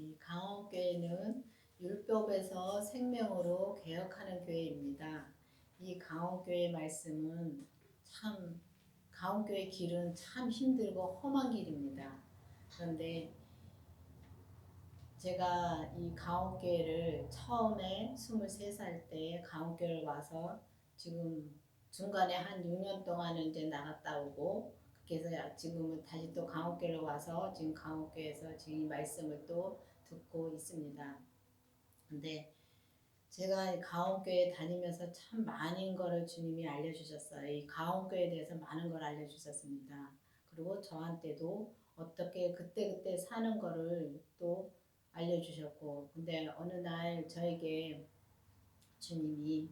이 강원교회는 율법에서 생명으로 개혁하는 교회입니다. 이 강원교회 말씀은 참 강원교회 길은 참 힘들고 험한 길입니다. 그런데 제가 이 강원교회를 처음에 23살 때 강원교회를 와서 지금 중간에 한 6년 동안은 이제 나갔다 오고 그래서 지금은 다시 또 강원교회를 와서 지금 강원교회에서 지금 이 말씀을 또 듣고 있습니다. 근데 제가 강원교회 다니면서 참 많은 거를 주님이 알려주셨어요. 이 강원교회에 대해서 많은 걸 알려주셨습니다. 그리고 저한테도 어떻게 그때그때 사는 거를 또 알려주셨고, 근데 어느 날 저에게 주님이,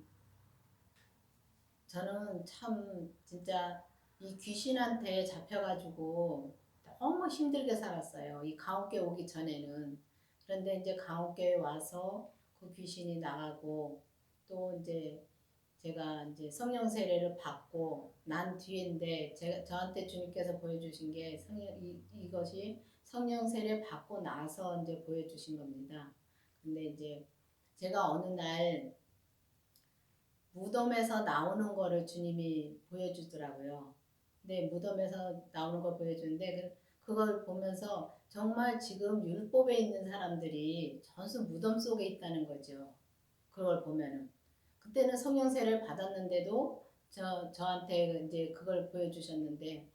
저는 참 진짜 이 귀신한테 잡혀가지고 너무 힘들게 살았어요. 이 강원교회 오기 전에는. 그런데 이제 강원교회 와서 그 귀신이 나가고 또 이제 제가 이제 성령 세례를 받고 난 뒤인데 저한테 주님께서 보여주신 게 이것이 성령 세례 받고 나서 이제 보여주신 겁니다. 근데 이제 제가 어느 날 무덤에서 나오는 거를 주님이 보여주더라고요. 근데 무덤에서 나오는 걸 보여주는데 그걸 보면서 정말 지금 율법에 있는 사람들이 전부 무덤 속에 있다는 거죠. 그걸 보면은. 그때는 성령 세례를 받았는데도 저한테 이제 그걸 보여주셨는데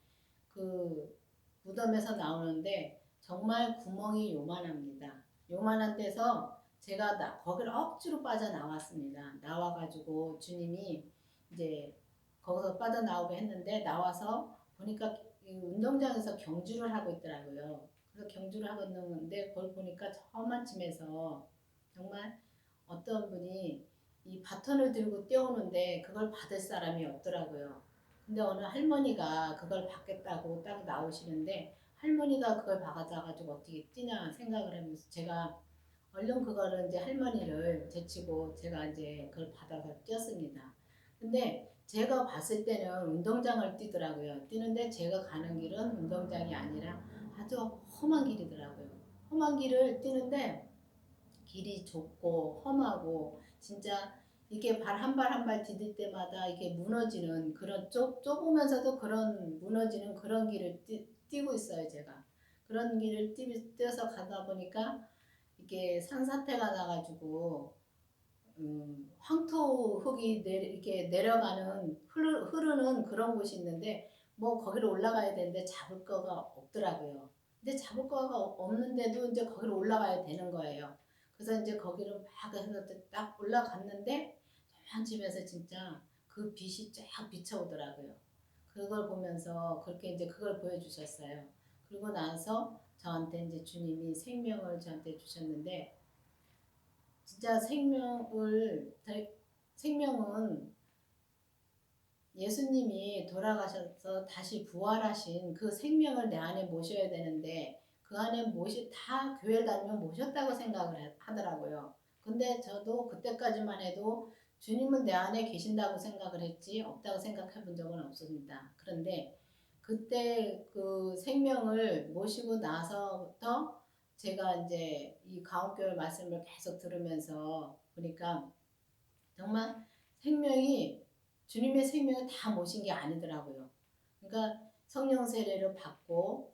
그 무덤에서 나오는데 정말 구멍이 요만합니다. 요만한 데서 제가 거기를 억지로 빠져나왔습니다. 나와가지고 주님이 이제 거기서 빠져나오게 했는데 나와서 보니까 운동장에서 경주를 하고 있더라고요. 그래서 경주를 하고 있는데 그걸 보니까 저만쯤에서 정말 어떤 분이 이 바톤을 들고 뛰어오는데 그걸 받을 사람이 없더라고요. 근데 어느 할머니가 그걸 받겠다고 딱 나오시는데 할머니가 그걸 받아가지고 어떻게 뛰냐 생각을 하면서 제가 얼른 그거를 이제 할머니를 제치고 제가 이제 그걸 받아서 뛰었습니다. 근데 제가 봤을 때는 운동장을 뛰더라고요. 뛰는데 제가 가는 길은 운동장이 아니라 아주 험한 길이더라고요. 험한 길을 뛰는데 길이 좁고 험하고 진짜 이게 발 한 발 한 발 디딜 때마다 이게 무너지는 그런 좁으면서도 그런 무너지는 그런 길을 뛰고 있어요, 제가. 그런 길을 뛰어서 가다 보니까 이게 산사태가 나가지고 황토 흙이 이렇게 내려가는 흐르는 그런 곳이 있는데 뭐 거기를 올라가야 되는데 잡을 거가 없더라고요. 근데 잡을 거가 없는데도 이제 거기를 올라가야 되는 거예요. 그래서 이제 거기를 막 해서 딱 올라갔는데 한 집에서 진짜 그 빛이 쫙 비쳐오더라고요. 그걸 보면서 그렇게 이제 그걸 보여주셨어요. 그리고 나서 저한테 이제 주님이 생명을 저한테 주셨는데 진짜 생명은 예수님이 돌아가셔서 다시 부활하신 그 생명을 내 안에 모셔야 되는데 그 안에 다 교회 다니면 모셨다고 생각을 하더라고요. 근데 저도 그때까지만 해도 주님은 내 안에 계신다고 생각을 했지 없다고 생각해 본 적은 없습니다. 그런데 그때 그 생명을 모시고 나서부터 제가 이제 이 가옥교회 말씀을 계속 들으면서 보니까 정말 생명이 주님의 생명을 다 모신 게 아니더라고요. 그러니까 성령 세례를 받고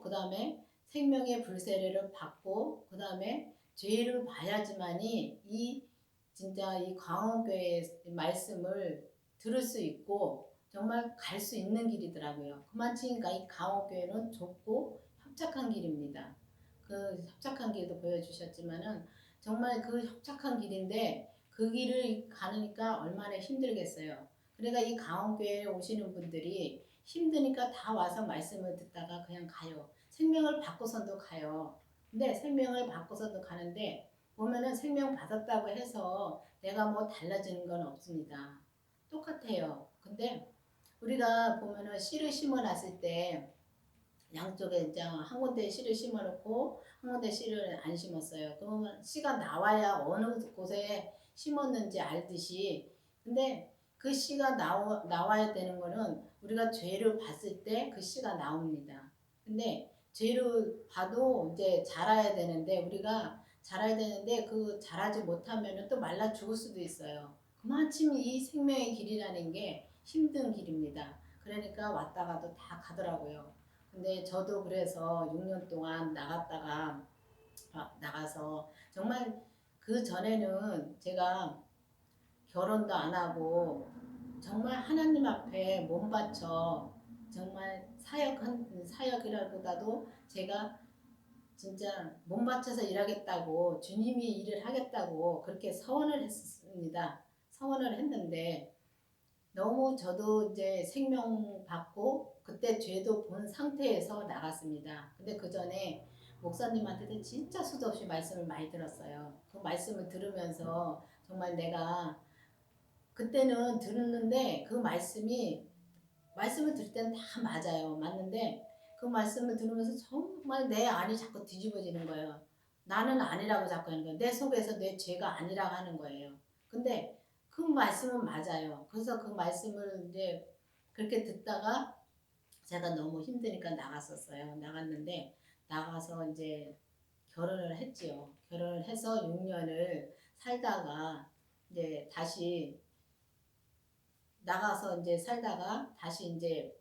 그 다음에 생명의 불세례를 받고 그 다음에 죄를 봐야지만이 진짜 이 강원교회의 말씀을 들을 수 있고 정말 갈 수 있는 길이더라고요. 그만치니까 이 강원교회는 좁고 협착한 길입니다. 그 협착한 길도 보여주셨지만은 정말 그 협착한 길인데 그 길을 가니까 얼마나 힘들겠어요. 그러니까 이 강원교회에 오시는 분들이 힘드니까 다 와서 말씀을 듣다가 그냥 가요. 생명을 받고선도 가요. 근데 생명을 받고서도 가는데 보면은 생명 받았다고 해서 내가 뭐 달라지는 건 없습니다. 똑같아요. 근데 우리가 보면은 씨를 심어놨을 때 양쪽에 이제 한 군데 씨를 심어놓고 한 군데 씨를 안 심었어요. 그러면 씨가 나와야 어느 곳에 심었는지 알듯이 근데 그 씨가 나와야 되는 거는 우리가 죄를 봤을 때 그 씨가 나옵니다. 근데 죄를 봐도 이제 자라야 되는데 우리가 자라야 되는데 그 자라지 못하면은 또 말라 죽을 수도 있어요. 그만큼 이 생명의 길이라는 게 힘든 길입니다. 그러니까 왔다가도 다 가더라고요. 근데 저도 그래서 6년 동안 나가서 정말 그 전에는 제가 결혼도 안 하고 정말 하나님 앞에 몸 바쳐 정말 사역이라보다도 제가 진짜 몸 바쳐서 일하겠다고 주님이 일을 하겠다고 그렇게 서원을 했습니다. 서원을 했는데 너무 저도 이제 생명 받고 그때 죄도 본 상태에서 나갔습니다. 근데 그 전에 목사님한테도 진짜 수도 없이 말씀을 많이 들었어요. 그 말씀을 들으면서 정말 내가 그때는 들었는데 그 말씀을 들을 때는 다 맞아요. 맞는데 그 말씀을 들으면서 정말 내 안이 자꾸 뒤집어지는 거예요. 나는 아니라고 자꾸 하는 거예요. 내 속에서 내 죄가 아니라고 하는 거예요. 근데 그 말씀은 맞아요. 그래서 그 말씀을 이제 그렇게 듣다가 제가 너무 힘드니까 나갔었어요. 나갔는데 나가서 이제 결혼을 했지요. 결혼을 해서 6년을 살다가 이제 다시 나가서 이제 살다가 다시 이제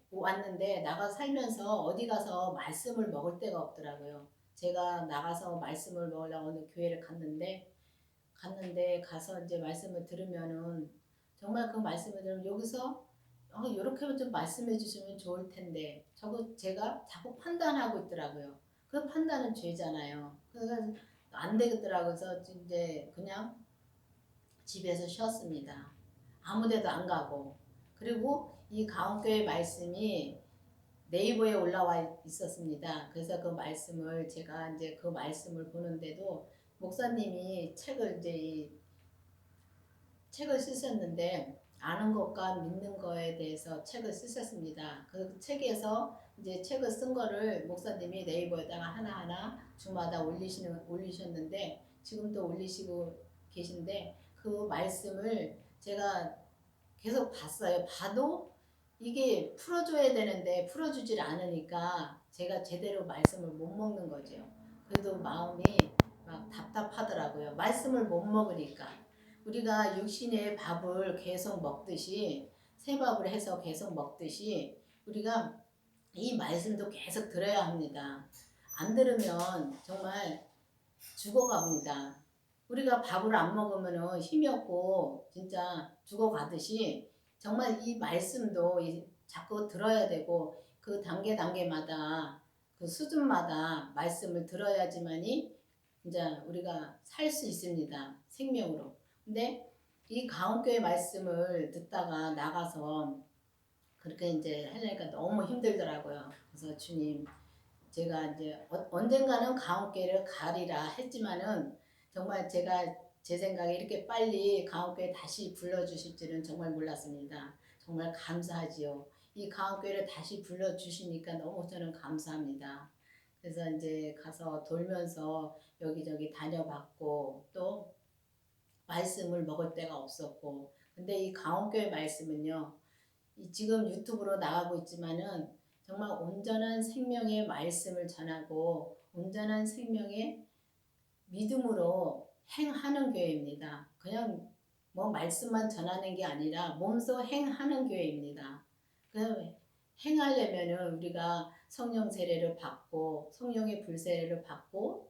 왔는데 나가 살면서 어디 가서 말씀을 먹을 데가 없더라고요. 제가 나가서 말씀을 먹으려고 어느 교회를 갔는데 가서 이제 말씀을 들으면은 정말 그 말씀을 들으면 여기서 이렇게 좀 말씀해 주시면 좋을 텐데 저거 제가 자꾸 판단하고 있더라고요. 그 판단은 죄잖아요. 그래서 안 되겠더라고요. 그래서 이제 그냥 집에서 쉬었습니다. 아무데도 안 가고. 그리고 이 가온교회 말씀이 네이버에 올라와 있었습니다. 그래서 그 말씀을 제가 이제 그 말씀을 보는데도 목사님이 책을 쓰셨는데 아는 것과 믿는 거에 대해서 책을 쓰셨습니다. 그 책에서 이제 책을 쓴 거를 목사님이 네이버에다가 하나하나 주마다 올리셨는데 지금도 올리시고 계신데 그 말씀을 제가 계속 봤어요. 봐도 이게 풀어줘야 되는데 풀어주질 않으니까 제가 제대로 말씀을 못 먹는 거죠. 그래도 마음이 막 답답하더라고요. 말씀을 못 먹으니까. 우리가 육신의 밥을 계속 먹듯이 새밥을 해서 계속 먹듯이 우리가 이 말씀도 계속 들어야 합니다. 안 들으면 정말 죽어갑니다. 우리가 밥을 안 먹으면 힘이 없고 진짜 죽어가듯이 정말 이 말씀도 자꾸 들어야 되고 그 단계마다 그 수준마다 말씀을 들어야지만이 이제 우리가 살 수 있습니다. 생명으로. 근데 이 가온교회 말씀을 듣다가 나가서 그렇게 이제 하려니까 너무 힘들더라고요. 그래서 주님 제가 이제 언젠가는 가옥교회를 가리라 했지만은 정말 제가 제 생각에 이렇게 빨리 가옥교회 다시 불러주실 줄은 정말 몰랐습니다. 정말 감사하지요. 이 가옥교회를 다시 불러주시니까 너무 저는 감사합니다. 그래서 이제 가서 돌면서 여기저기 다녀봤고 또 말씀을 먹을 데가 없었고 근데 이 가옥교회 말씀은요. 지금 유튜브로 나가고 있지만은 정말 온전한 생명의 말씀을 전하고 온전한 생명의 믿음으로 행하는 교회입니다. 그냥 뭐 말씀만 전하는 게 아니라 몸소 행하는 교회입니다. 그 행하려면은 우리가 성령 세례를 받고 성령의 불세례를 받고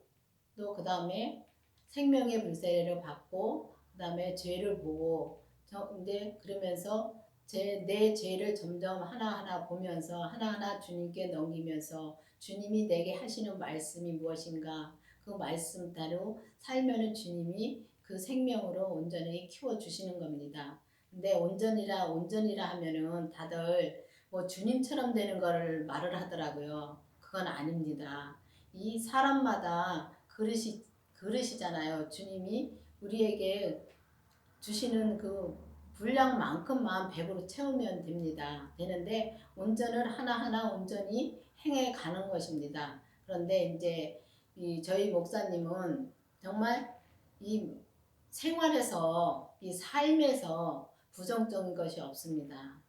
또 그 다음에 생명의 불세례를 받고 그 다음에 죄를 보고 근데 그러면서 내 죄를 점점 하나하나 보면서 하나하나 주님께 넘기면서 주님이 내게 하시는 말씀이 무엇인가 그 말씀대로 살면은 주님이 그 생명으로 온전히 키워주시는 겁니다. 근데 온전이라 하면은 다들 뭐 주님처럼 되는 거를 말을 하더라고요. 그건 아닙니다. 이 사람마다 그릇이잖아요. 주님이 우리에게 주시는 그 분량만큼만 100으로 채우면 되는데 온전을 하나하나 온전히 행해 가는 것입니다. 그런데 이제 저희 목사님은 정말 이 생활에서 이 삶에서 부정적인 것이 없습니다.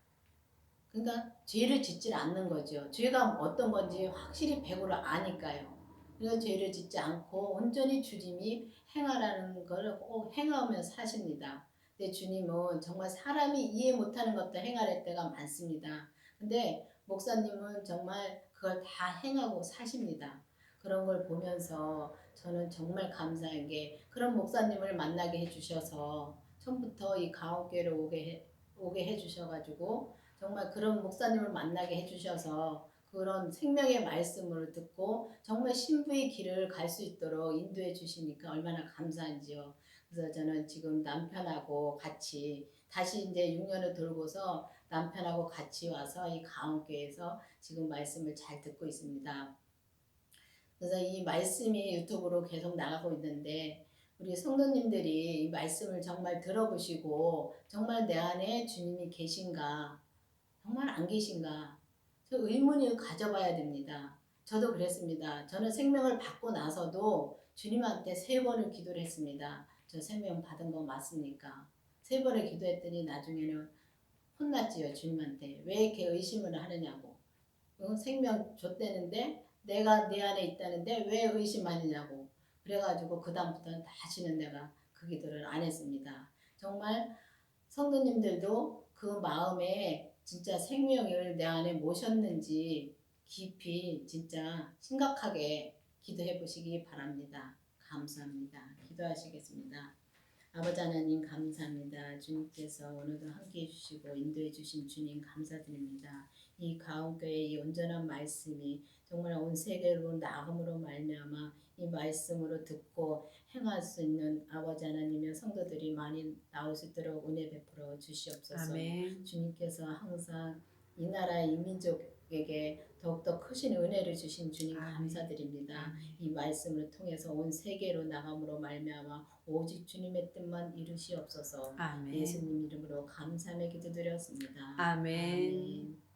그러니까 죄를 짓질 않는 거죠. 죄가 어떤 건지 확실히 100% 아니까요. 그래서 죄를 짓지 않고 온전히 주님이 행하라는 걸 꼭 행하며 사십니다. 근데 주님은 정말 사람이 이해 못하는 것도 행하실 때가 많습니다. 근데 목사님은 정말 그걸 다 행하고 사십니다. 그런 걸 보면서 저는 정말 감사한 게 그런 목사님을 만나게 해주셔서 처음부터 이 가옥교회를 오게 해주셔가지고 정말 그런 목사님을 만나게 해주셔서 그런 생명의 말씀을 듣고 정말 신부의 길을 갈 수 있도록 인도해 주시니까 얼마나 감사한지요. 그래서 저는 지금 남편하고 같이 다시 이제 6년을 돌고서 남편하고 같이 와서 이 가옥교회에서 지금 말씀을 잘 듣고 있습니다. 그래서 이 말씀이 유튜브로 계속 나가고 있는데 우리 성도님들이 이 말씀을 정말 들어보시고 정말 내 안에 주님이 계신가 정말 안 계신가 저 의문을 가져봐야 됩니다. 저도 그랬습니다. 저는 생명을 받고 나서도 주님한테 3번을 기도를 했습니다. 저 생명 받은 거 맞습니까? 3번을 기도했더니 나중에는 혼났지요. 주님한테. 왜 이렇게 의심을 하느냐고. 생명 줬다는데 내가 내 안에 있다는데 왜 의심하느냐고. 그래가지고 그 다음부터는 다시는 내가 그 기도를 안 했습니다. 정말 성도님들도 그 마음에 진짜 생명을 내 안에 모셨는지 깊이 진짜 심각하게 기도해 보시기 바랍니다. 감사합니다. 기도하시겠습니다. 아버지 하나님 감사합니다. 주님께서 오늘도 함께해 주시고 인도해 주신 주님 감사드립니다. 이 가운데의 이 온전한 말씀이 정말 온 세계로 나감으로 말미암아 이 말씀으로 듣고 행할 수 있는 아버지 하나님의 성도들이 많이 나올 수 있도록 은혜 베풀어 주시옵소서. 아멘. 주님께서 항상 이 나라 이 민족에게 더욱더 크신 은혜를 주신 주님 아멘. 감사드립니다. 아멘. 이 말씀을 통해서 온 세계로 나감으로 말미암아 오직 주님의 뜻만 이루시옵소서. 아멘. 예수님 이름으로 감사하며 기도드렸습니다. 아멘. 아멘.